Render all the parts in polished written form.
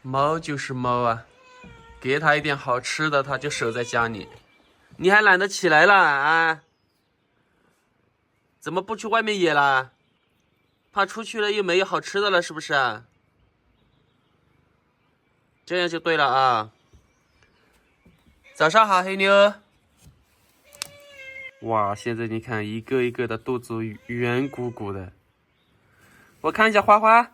猫就是猫啊，给它一点好吃的，它就守在家里。你还懒得起来了啊？怎么不去外面野了？怕出去了又没有好吃的了，是不是啊？这样就对了啊。早上好，黑妞。哇，现在你看一个一个的肚子圆鼓鼓的。我看一下花花，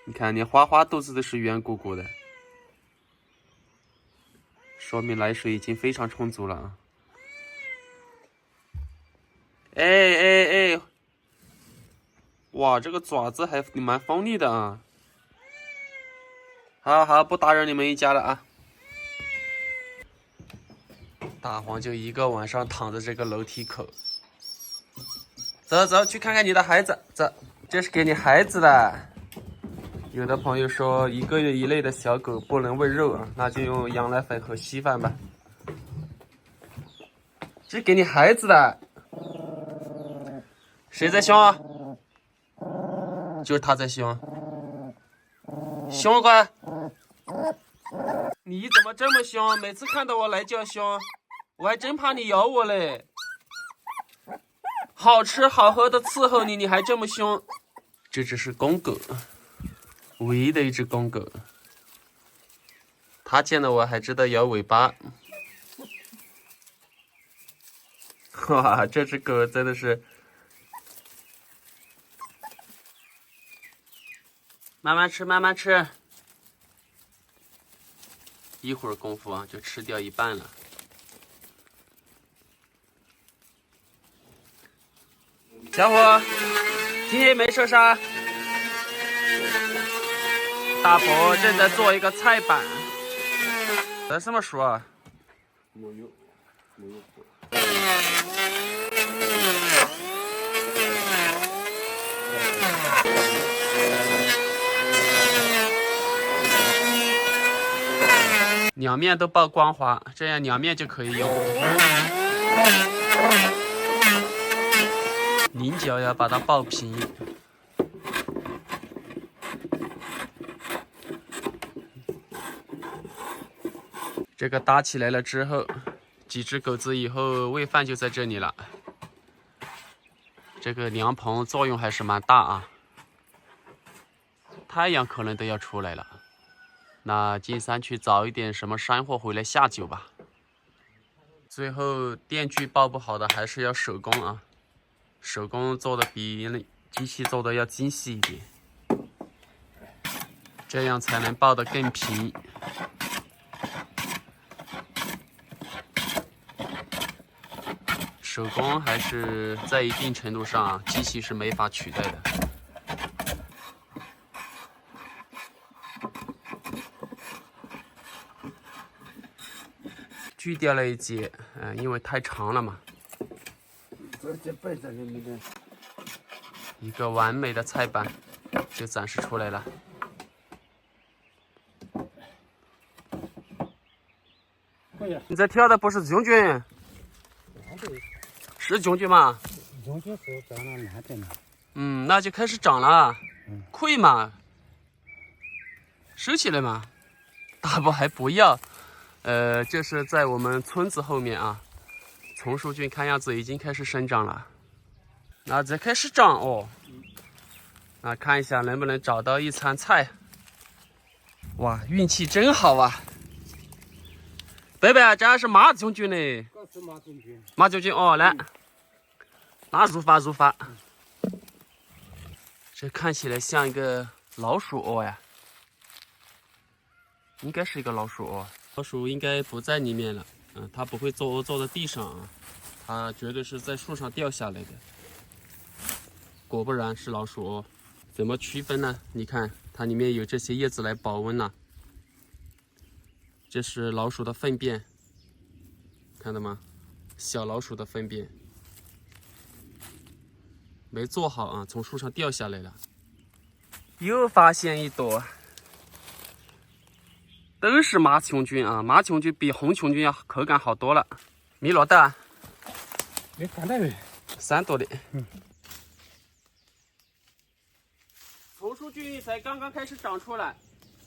你看连花花肚子都是圆鼓鼓的，说明奶水已经非常充足了啊。哎，哇，这个爪子还蛮锋利的啊。好，不打扰你们一家了啊。大黄就一个晚上躺在这个楼梯口。走，去看看你的孩子。走，这是给你孩子的。有的朋友说1个月以内的小狗不能喂肉啊，那就用羊奶粉和稀饭吧。这是给你孩子的。谁在凶啊？就是他在凶。凶乖，你怎么这么凶？每次看到我来就要凶，我还真怕你咬我嘞。好吃好喝的伺候你，你还这么凶。这只是公狗，唯一的一只公狗。它见到我还知道摇尾巴。哇，这只狗真的是。慢慢吃，一会儿功夫啊就吃掉一半了。小伙，今天没受伤。大伯正在做一个菜板。在什么书啊？没有。两面都曝光滑，这样两面就可以用。菱角要把它爆平。这个搭起来了之后，几只狗子以后喂饭就在这里了。这个凉棚作用还是蛮大啊，太阳可能都要出来了。那进山去找一点什么山货回来下酒吧。最后电锯爆不好的还是要手工啊，手工做的比机器做的要精细一点，这样才能爆得更平。手工还是在一定程度上啊，机器是没法取代的。锯掉了一截，因为太长了嘛。一个完美的菜板就展示出来了。你在挑的不是将军？是将军吗？将军是长了慢点了。那就开始长了。可以嘛？收起来嘛？大伯还不要。这是在我们村子后面啊，丛树菌看样子已经开始生长了。那再开始长哦。那看一下能不能找到一餐菜。哇，运气真好啊！贝贝，这还是马将军呢。这是马将军。马将军哦，来，那入发。这看起来像一个老鼠窝呀，应该是一个老鼠窝。老鼠应该不在里面了，它不会坐在地上啊，它绝对是在树上掉下来的。果不然是老鼠窝。怎么区分呢？你看它里面有这些叶子来保温了。这是老鼠的粪便，看到吗？小老鼠的粪便没做好啊，从树上掉下来了。又发现一朵，都是马琼菌啊！马琼菌比红琼菌要口感好多了。米罗蛋，没看到没？3朵的。丛树菌才刚刚开始长出来，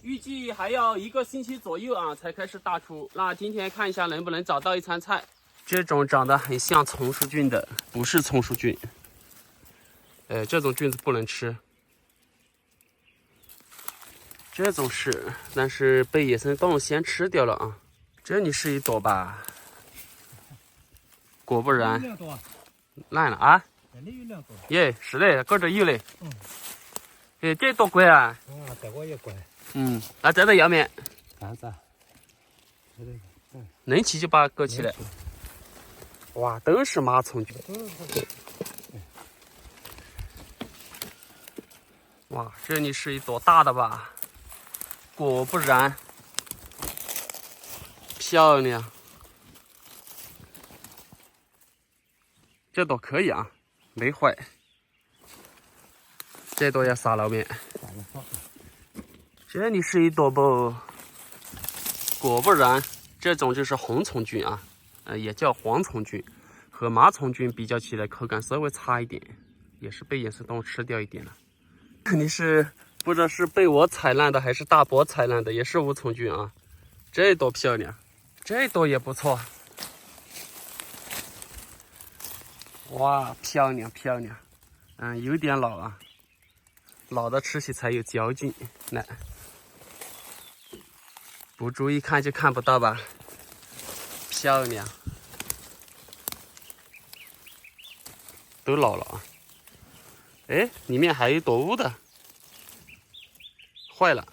预计还要1个星期左右啊，才开始大出。那今天看一下能不能找到一餐菜。这种长得很像丛书菌的，不是丛书菌。这种菌子不能吃。这种是，但是被野生动物先吃掉了啊。这里是一朵吧？果不然，烂了啊！耶，是的，搁这有嘞。这多贵啊！这个也贵。那这个要面？干啥？能起就把它搁起来。哇，都是马丛菌。哇，这里是一朵大的吧？果不然，漂亮。这朵可以啊，没坏。这朵要撒捞面。这里是一朵不？果不然，这种就是红丛菌啊，也叫黄丛菌，和麻丛菌比较起来，口感稍微差一点，也是被野生动物吃掉一点了。你是不知道是被我踩烂的还是大伯踩烂的，也是无丛菌啊。这朵漂亮，这朵也不错。哇，漂亮漂亮，有点老啊，老的吃起才有嚼劲。来，不注意看就看不到吧？漂亮，都老了啊。哎，里面还有一朵乌的，坏了。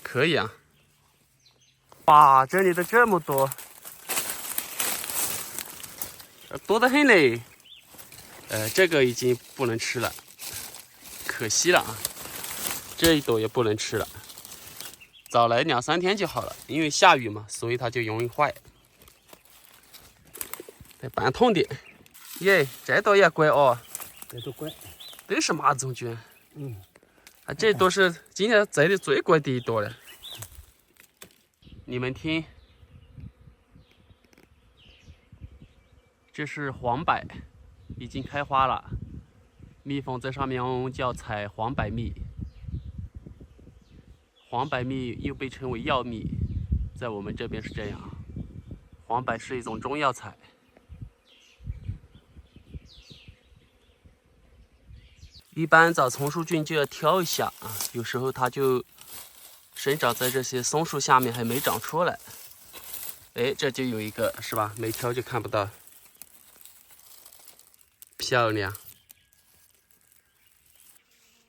可以啊。哇，这里的这么多，多得很嘞。这个已经不能吃了，可惜了啊。这一朵也不能吃了，早来2、3天就好了，因为下雨嘛，所以它就容易坏。得半桶点。耶，这朵也贵哦。这都贵。都是麻种菌。这朵是今天摘的最贵的一朵了。你们听，这是黄柏，已经开花了。蜜蜂在上面叫采黄柏蜜。黄柏蜜又被称为药蜜，在我们这边是这样。黄柏是一种中药材。一般找丛书菌就要挑一下啊，有时候它就生长在这些松树下面，还没长出来。哎，这就有一个是吧？没挑就看不到。漂亮。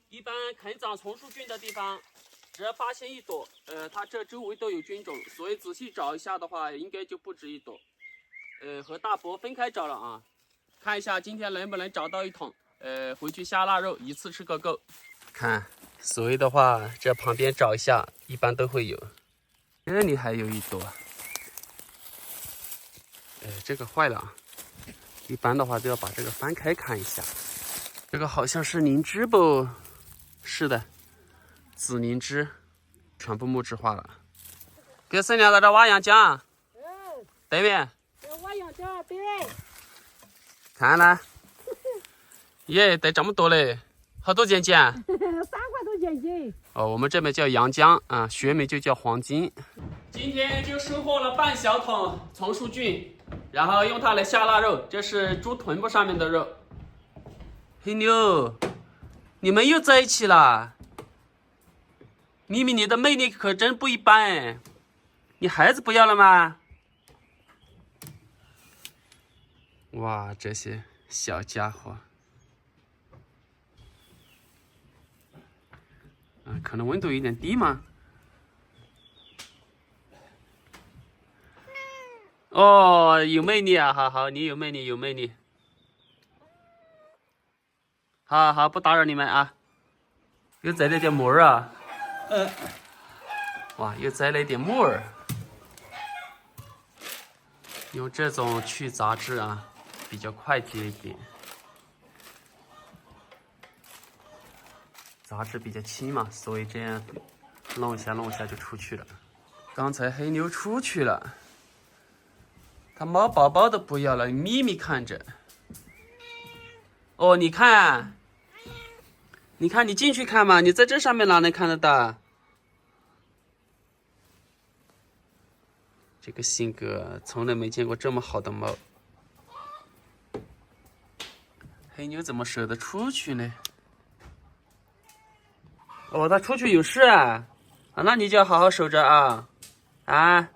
一般肯长丛书菌的地方，只要发现一朵，它这周围都有菌种，所以仔细找一下的话，应该就不止一朵。和大伯分开找了啊，看一下今天能不能找到一桶。回去下腊肉，一次吃个够。看，所以的话，这旁边找一下，一般都会有。这里还有一朵，这个坏了啊。一般的话都要把这个翻开看一下。这个好像是灵芝不？是的，紫灵芝，全部木质化了。给婶娘在这挖洋姜。对面。挖洋姜，对。看呢。耶，得这么多嘞，好多钱钱？3块多钱斤。哦，我们这边叫洋姜啊，学名就叫黄金。今天就收获了半小桶丛书菌，然后用它来下腊肉。这是猪臀部上面的肉。黑妞，你们又在一起了？咪咪，你的魅力可真不一般哎！你孩子不要了吗？哇，这些小家伙。可能温度有点低嘛。哦，有魅力啊！好好，你有魅力，有魅力。好好，不打扰你们啊。又摘了点木耳啊。哇，又摘了一点木耳。用这种去杂质啊，比较快捷一点。杂质比较轻嘛，所以这样弄一下弄一下就出去了。刚才黑妞出去了，它猫宝宝都不要了，咪咪看着。哦，你看，你看，你进去看嘛，你在这上面哪能看得到？这个性格从来没见过这么好的猫。黑妞怎么舍得出去呢？哦，它出去有事啊？啊，那你就要好好守着啊！啊！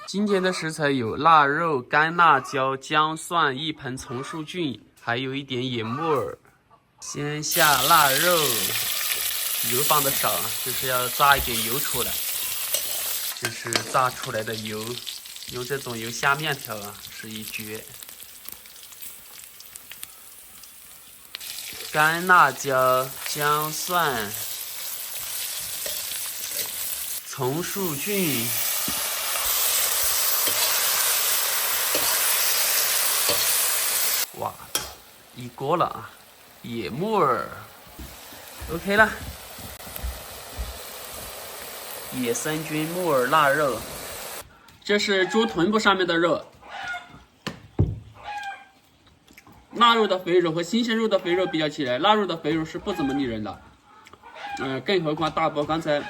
今天的食材有腊肉、干辣椒、姜蒜、一盆丛树菌，还有一点野木耳。先下腊肉，油放的少，就是要炸一点油出来。这是炸出来的油，用这种油下面条啊，是一绝。干辣椒、姜蒜、丛树菌。哇，一锅了啊！野木耳 ，OK 了。野生菌木耳腊肉，这是猪臀部上面的肉。腊肉的肥肉和新鲜肉的肥肉比较起来，腊肉的肥肉是不怎么腻人的。更何况大伯刚才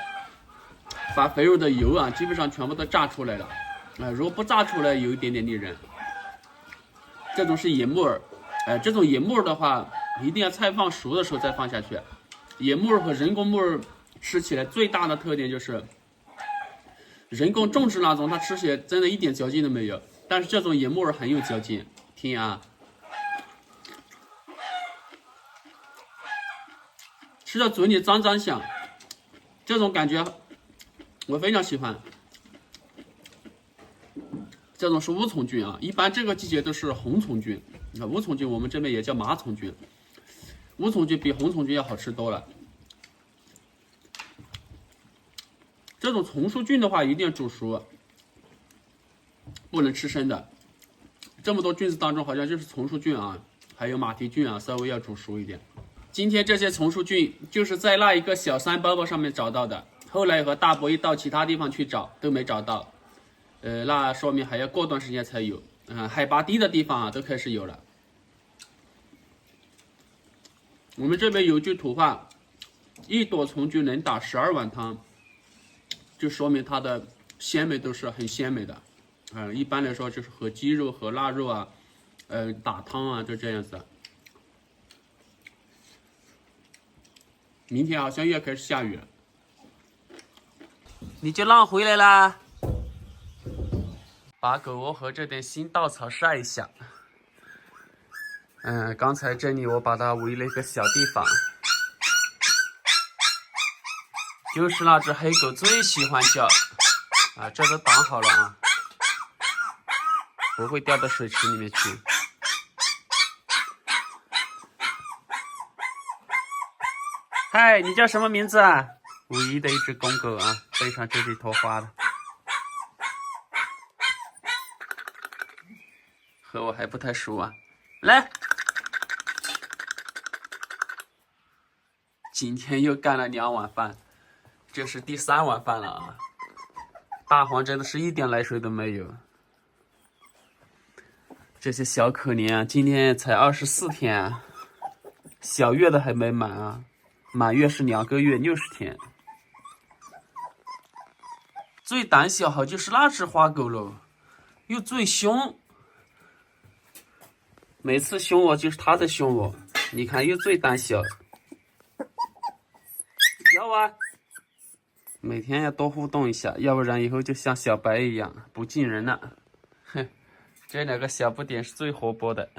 把肥肉的油啊，基本上全部都炸出来了。如果不炸出来，有一点点腻人。这种是野木耳，这种野木耳的话，一定要菜放熟的时候再放下去。野木耳和人工木耳吃起来最大的特点就是，人工种植那种它吃起来真的一点嚼劲都没有，但是这种野木耳很有嚼劲。听啊，吃到嘴里脏脏响，这种感觉我非常喜欢。这种是乌虫菌啊，一般这个季节都是红虫菌。乌虫菌我们这边也叫麻虫菌，乌虫菌比红虫菌要好吃多了。这种丛树菌的话，一定要煮熟，不能吃生的。这么多菌子当中，好像就是丛树菌啊，还有马蹄菌啊，稍微要煮熟一点。今天这些丛树菌就是在那一个小山包包上面找到的，后来和大伯一到其他地方去找都没找到。那说明还要过段时间才有。海拔低的地方啊，都开始有了。我们这边有句土话，一朵丛菌能打12碗汤，就说明它的鲜美都是很鲜美的。一般来说就是和鸡肉和腊肉啊，打汤啊，就这样子。明天好像又要开始下雨了，你就浪回来啦。把狗窝和这点新稻草晒一下。刚才这里我把它围了一个小地方，就是那只黑狗最喜欢叫啊，这都挡好了啊，不会掉到水池里面去。嗨，你叫什么名字啊？唯一的一只公狗啊，背上这里头花的。和我还不太熟啊，来，今天又干了2碗饭，这是第3碗饭了啊！大黄真的是一点来水都没有。这些小可怜啊，今天才24天啊，小月的还没满啊，满月是2个月60天。最胆小好就是那只花狗喽，又最凶。每次凶我就是他在凶我，你看又最胆小，要啊！每天要多互动一下，要不然以后就像小白一样不近人了。哼，这2个小不点是最活泼的，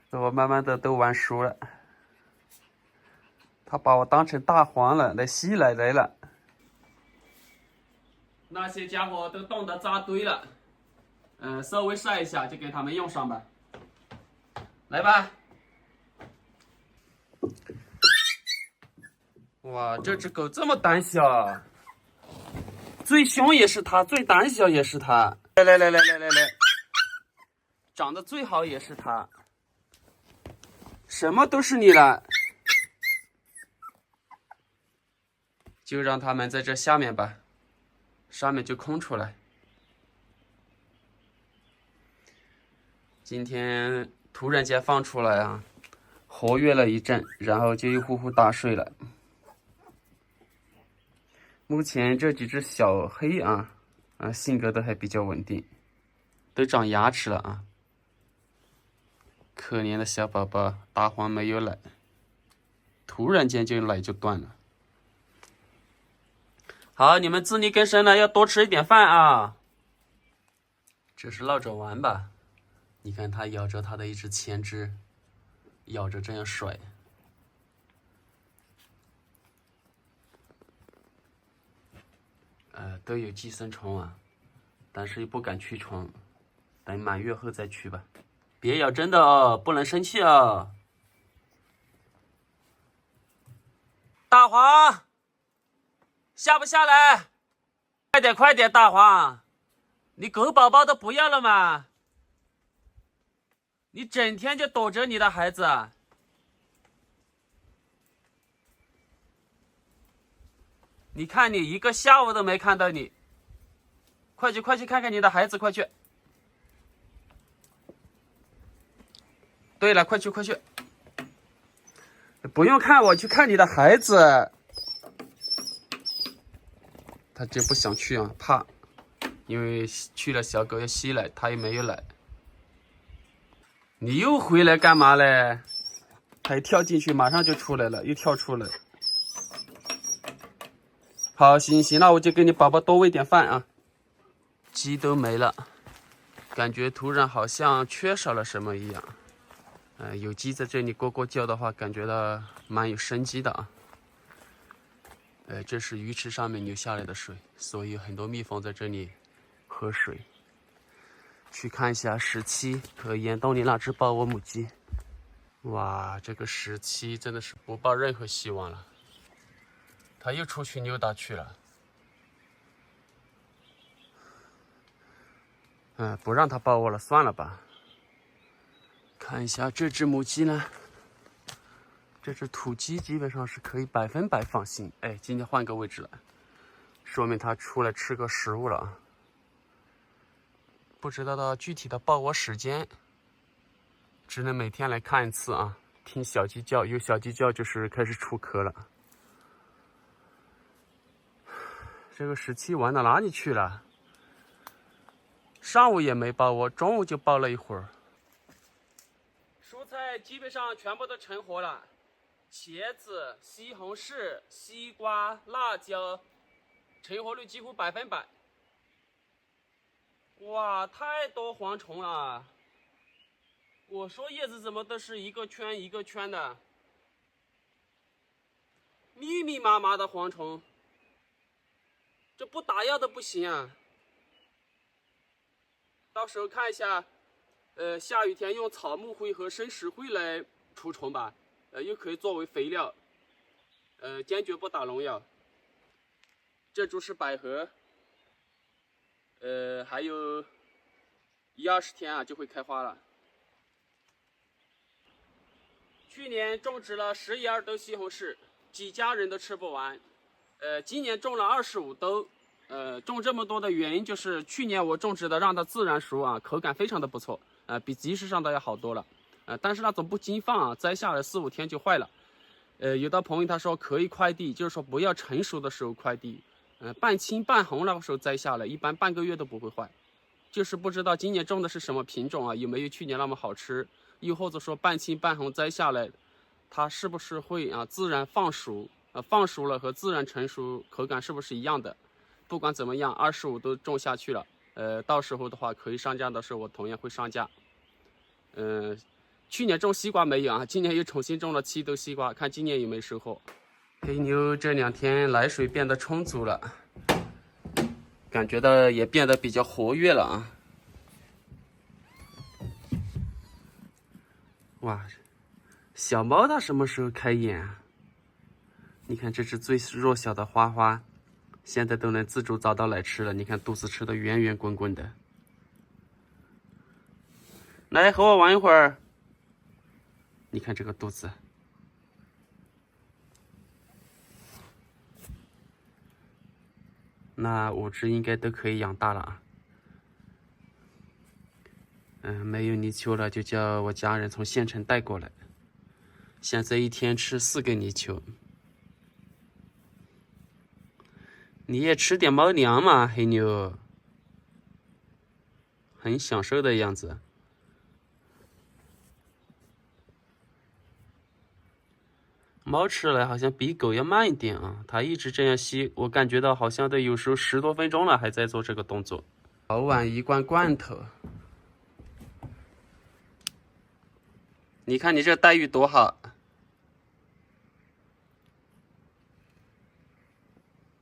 我慢慢的都玩熟了。他把我当成大黄了，来吸奶来了。那些家伙都冻得扎堆了，稍微晒一下就给他们用上吧。来吧！哇，这只狗这么胆小，最凶也是它，最胆小也是它。来，长得最好也是它，什么都是你了。就让它们在这下面吧，上面就空出来。今天突然间放出来啊，活跃了一阵，然后就又呼呼大睡了。目前这几只小黑啊，性格都还比较稳定，都长牙齿了啊。可怜的小宝宝，大黄没有奶，突然间就奶就断了。好，你们自力更生了，要多吃一点饭啊。这是闹着玩吧？你看它咬着它的一只前肢，咬着这样甩。都有寄生虫啊，但是又不敢驱虫，等满月后再驱吧。别咬真的哦，不能生气哦。大黄，下不下来？快点快点，大黄，你狗宝宝都不要了吗？你整天就躲着你的孩子。你看你一个下午都没看到你，快去快去看看你的孩子，快去。对了，快去快去，不用看我，去看你的孩子。他就不想去啊，怕，因为去了小狗要吸奶，他又没有奶。你又回来干嘛嘞？他一跳进去，马上就出来了，又跳出来。好，行行，那我就给你宝宝多喂点饭啊。鸡都没了，感觉突然好像缺少了什么一样。有鸡在这里咕咕叫的话，感觉到蛮有生机的啊。这是鱼池上面流下来的水，所以很多蜜蜂在这里喝水。去看一下17和岩洞里那只抱窝母鸡。哇，这个17真的是不抱任何希望了。它又出去溜达去了。不让它抱窝了，算了吧。看一下这只母鸡呢，这只土鸡基本上是可以100%放心。哎，今天换个位置了，说明它出来吃个食物了啊。不知道的具体的抱窝时间，只能每天来看一次啊。听小鸡叫，有小鸡叫就是开始出壳了。这个17玩到哪里去了？上午也没抱窝，中午就抱了一会儿。蔬菜基本上全部都成活了，茄子、西红柿、西瓜、辣椒，成活率几乎100%。哇，太多蝗虫了！我说叶子怎么都是一个圈一个圈的，密密麻麻的蝗虫，这不打药都不行啊！到时候看一下，下雨天用草木灰和生石灰来除虫吧，又可以作为肥料，坚决不打农药。这株是百合，还有10-20天啊就会开花了。去年种植了11-12兜西红柿，几家人都吃不完。今年种了25兜。种这么多的原因就是去年我种植的让它自然熟啊，口感非常的不错，比集市上的要好多了。但是那种不经放啊，摘下来4-5天就坏了。有的朋友他说可以快递，就是说不要成熟的时候快递。半青半红那个时候摘下来，一般半个月都不会坏。就是不知道今年种的是什么品种啊，有没有去年那么好吃？又或者说半青半红摘下来，它是不是会自然放熟？放熟了和自然成熟口感是不是一样的？不管怎么样，25都种下去了。到时候的话可以上架的时候，我同样会上架。去年种西瓜没有啊，今年又重新种了7兜西瓜，看今年有没有收获。黑妞这2天奶水变得充足了，感觉到也变得比较活跃了啊。哇，小猫它什么时候开眼啊？你看这只最弱小的花花，现在都能自主找到奶吃了。你看肚子吃的圆圆滚滚的。来和我玩一会儿。你看这个肚子。那5只应该都可以养大了啊。没有泥鳅了，就叫我家人从县城带过来。现在一天吃4个泥鳅。你也吃点猫粮嘛，黑妞。很享受的样子。猫吃来好像比狗要慢一点啊，它一直这样吸，我感觉到好像都有时候10多分钟了，还在做这个动作。早晚1罐罐头。你看你这待遇多好，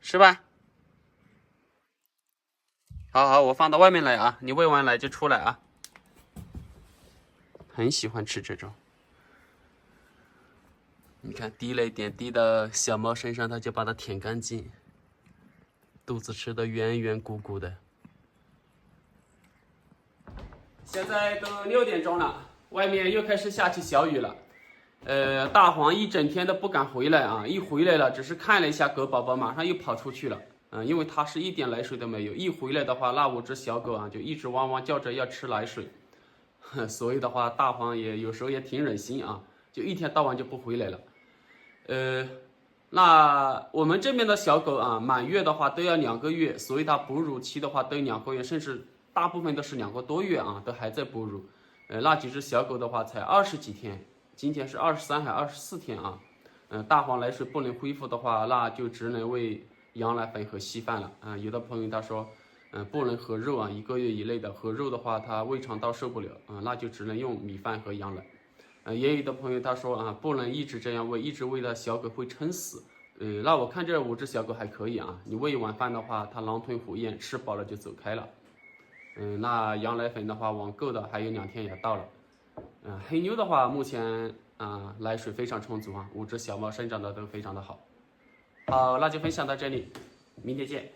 是吧？好好，我放到外面来啊，你喂完奶就出来啊。很喜欢吃这种。你看滴了一点滴到小猫身上，它就把它舔干净，肚子吃的圆圆鼓鼓的。现在都6点钟了，外面又开始下起小雨了。大黄一整天都不敢回来啊，一回来了只是看了一下狗宝宝，马上又跑出去了。因为它是一点奶水都没有，一回来的话，那5只小狗啊就一直汪汪叫着要吃奶水。所以的话，大黄也有时候也挺忍心啊，就一天到晚就不回来了。那我们这边的小狗啊，满月的话都要2个月，所以它哺乳期的话都2个月，甚至大部分都是2个多月啊，都还在哺乳。那几只小狗的话才20几天，今天是23还24天啊。大黄奶水不能恢复的话，那就只能喂羊奶粉和稀饭了啊。有的朋友他说，不能喝肉啊，1个月以内的喝肉的话，他胃肠道受不了啊，那就只能用米饭和羊奶。也有的朋友他说啊，不能一直这样喂，一直喂的小狗会撑死。那我看这5只小狗还可以啊，你喂晚饭的话，它狼吞虎咽，吃饱了就走开了。那羊奶粉的话，网购的还有2天也到了。黑妞的话，目前奶水非常充足啊，5只小猫生长的都非常的好。好，那就分享到这里，明天见。